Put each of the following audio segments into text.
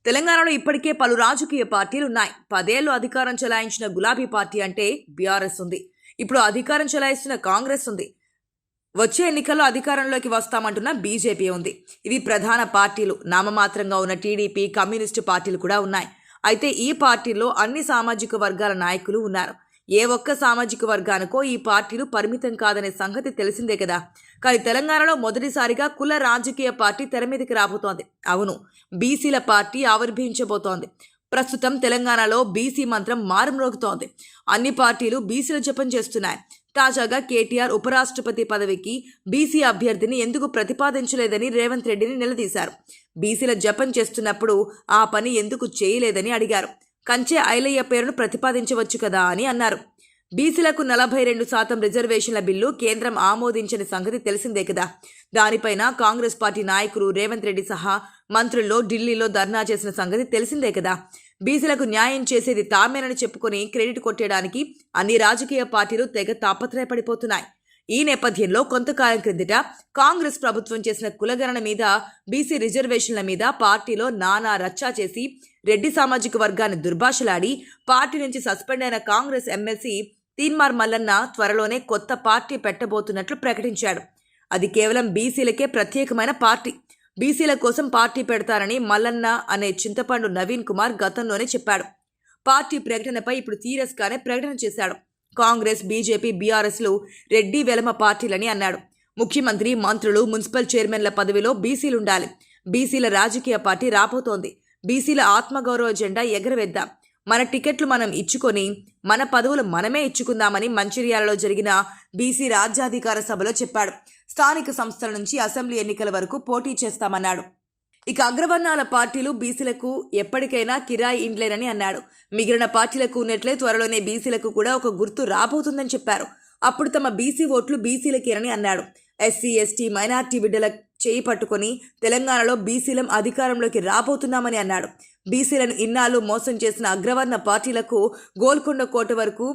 తెలంగాణలో ఇప్పటికే పలు రాజకీయ పార్టీలు ఉన్నాయి. 10 ఏళ్లు అధికారం చెలాయించిన గులాబీ పార్టీ అంటే బీఆర్ఎస్ ఉంది. ఇప్పుడు అధికారం చెలాయిస్తున్న కాంగ్రెస్ ఉంది. వచ్చే ఎన్నికల్లో అధికారంలోకి వస్తామంటున్న బీజేపీ ఉంది. ఇవి ప్రధాన పార్టీలు. నామమాత్రంగా ఉన్న టీడీపీ, కమ్యూనిస్టు పార్టీలు కూడా ఉన్నాయి. అయితే ఈ పార్టీల్లో అన్ని సామాజిక వర్గాల నాయకులు ఉన్నారు. ఏ ఒక్క సామాజిక వర్గానికో ఈ పార్టీలు పరిమితం కాదనే సంగతి తెలిసిందే కదా. కానీ తెలంగాణలో మొదటిసారిగా కుల రాజకీయ పార్టీ తెర మీదకి రాబోతోంది. అవును, బీసీల పార్టీ ఆవిర్భవించబోతోంది. ప్రస్తుతం తెలంగాణలో బీసీ మంత్రం మారుమ్రోగుతోంది. అన్ని పార్టీలు బీసీల జపం చేస్తున్నాయి. తాజాగా కేటీఆర్ ఉపరాష్ట్రపతి పదవికి బీసీ అభ్యర్థిని ఎందుకు ప్రతిపాదించలేదని రేవంత్ రెడ్డిని నిలదీశారు. బీసీల జపం చేస్తున్నప్పుడు ఆ పని ఎందుకు చేయలేదని అడిగారు. కంచె ఐలయ్య పేరును ప్రతిపాదించవచ్చు కదా అని అన్నారు. బీసీలకు 42% రిజర్వేషన్ల బిల్లు కేంద్రం ఆమోదించని సంగతి తెలిసిందే కదా. దానిపైన కాంగ్రెస్ పార్టీ నాయకులు రేవంత్ రెడ్డి సహా మంత్రుల్లో ఢిల్లీలో ధర్నా చేసిన సంగతి తెలిసిందే కదా. బీసీలకు న్యాయం చేసేది తామేనని చెప్పుకొని క్రెడిట్ కొట్టేయడానికి అన్ని రాజకీయ పార్టీలు తెగ తాపత్రయపడిపోతున్నాయి. ఈ నేపథ్యంలో కొంతకాలం క్రిందట కాంగ్రెస్ ప్రభుత్వం చేసిన కులగణన మీద, బీసీ రిజర్వేషన్ల మీద పార్టీలో నానా రచ్చా చేసి రెడ్డి సామాజిక వర్గాన్ని దుర్భాషలాడి పార్టీ నుంచి సస్పెండ్ అయిన కాంగ్రెస్ ఎమ్మెల్సీ తీన్మార్ మల్లన్న త్వరలోనే కొత్త పార్టీ పెట్టబోతున్నట్లు ప్రకటించాడు. అది కేవలం బీసీలకే ప్రత్యేకమైన పార్టీ. బీసీల కోసం పార్టీ పెడతారని మల్లన్న అనే చింతపండు నవీన్ కుమార్ గతంలోనే చెప్పాడు. పార్టీ ప్రకటనపై ఇప్పుడు సీరియస్గానే ప్రకటన చేశాడు. కాంగ్రెస్, బీజేపీ, బీఆర్ఎస్లు రెడ్డి వెలమ పార్టీలని అన్నాడు. ముఖ్యమంత్రి, మంత్రులు, మున్సిపల్ చైర్మన్ల పదవిలో బీసీలుండాలి. బీసీల రాజకీయ పార్టీ రాబోతోంది. బీసీల ఆత్మగౌరవ జెండా ఎగరవేద్దాం. మన టికెట్లు మనం ఇచ్చుకొని మన పదవులు మనమే ఇచ్చుకుందామని మంచిర్యాలలో జరిగిన బీసీ రాజ్యాధికార సభలో చెప్పాడు. స్థానిక సంస్థల నుంచి అసెంబ్లీ ఎన్నికల వరకు పోటీ చేస్తామన్నాడు. ఇక అగ్రవర్ణాల పార్టీలు బీసీలకు ఎప్పటికైనా కిరాయి ఇండ్లేనని అన్నాడు. మిగిలిన పార్టీలకు ఉన్నట్లే త్వరలోనే బీసీలకు కూడా ఒక గుర్తు రాబోతుందని చెప్పారు. అప్పుడు తమ బీసీ ఓట్లు బీసీలకేనని అన్నాడు. ఎస్సీ, ఎస్టీ, మైనార్టీ బిడ్డల చేయి పట్టుకొని తెలంగాణలో బీసీలం అధికారంలోకి రాబోతున్నామని అన్నాడు. బీసీలను ఇన్నాళ్ళు మోసం చేసిన అగ్రవర్ణ పార్టీలకు గోల్కొండ కోట వరకు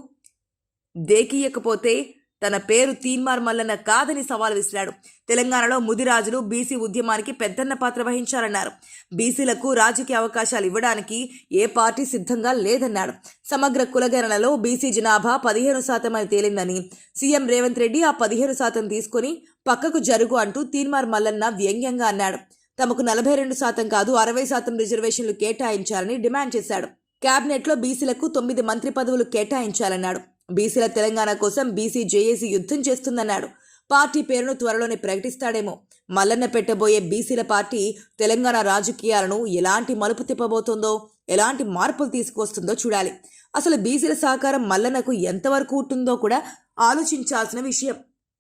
దేకీయకపోతే తన పేరు తీన్మార్ మల్లన్న కాదని సవాల్ విసిరాడు. తెలంగాణలో ముదిరాజులు బీసీ ఉద్యమానికి పెద్దన్న పాత్ర వహించారన్నారు. బీసీలకు రాజకీయ అవకాశాలు ఇవ్వడానికి ఏ పార్టీ సిద్ధంగా లేదన్నాడు. సమగ్ర కులగణనలో బీసీ జనాభా 15% అని తేలిందని సీఎం రేవంత్ రెడ్డి ఆ 15% తీసుకుని పక్కకు జరుగు అంటూ తీన్మార్ మల్లన్న వ్యంగ్యంగా అన్నాడు. తమకు 42% కాదు 60% రిజర్వేషన్లు కేటాయించాలని డిమాండ్ చేశాడు. కేబినెట్లో బీసీలకు 9 మంత్రి పదవులు కేటాయించాలన్నాడు. బీసీల తెలంగాణ కోసం బీసీ జేఏసీ యుద్ధం చేస్తుందన్నాడు. పార్టీ పేరును త్వరలోనే ప్రకటిస్తాడేమో. మల్లన్న పెట్టబోయే బీసీల పార్టీ తెలంగాణ రాజకీయాలను ఎలాంటి మలుపు తిప్పబోతుందో, ఎలాంటి మార్పులు తీసుకొస్తుందో చూడాలి. అసలు బీసీల సహకారం మల్లన్నకు ఎంతవరకు ఉంటుందో కూడా ఆలోచించాల్సిన విషయం.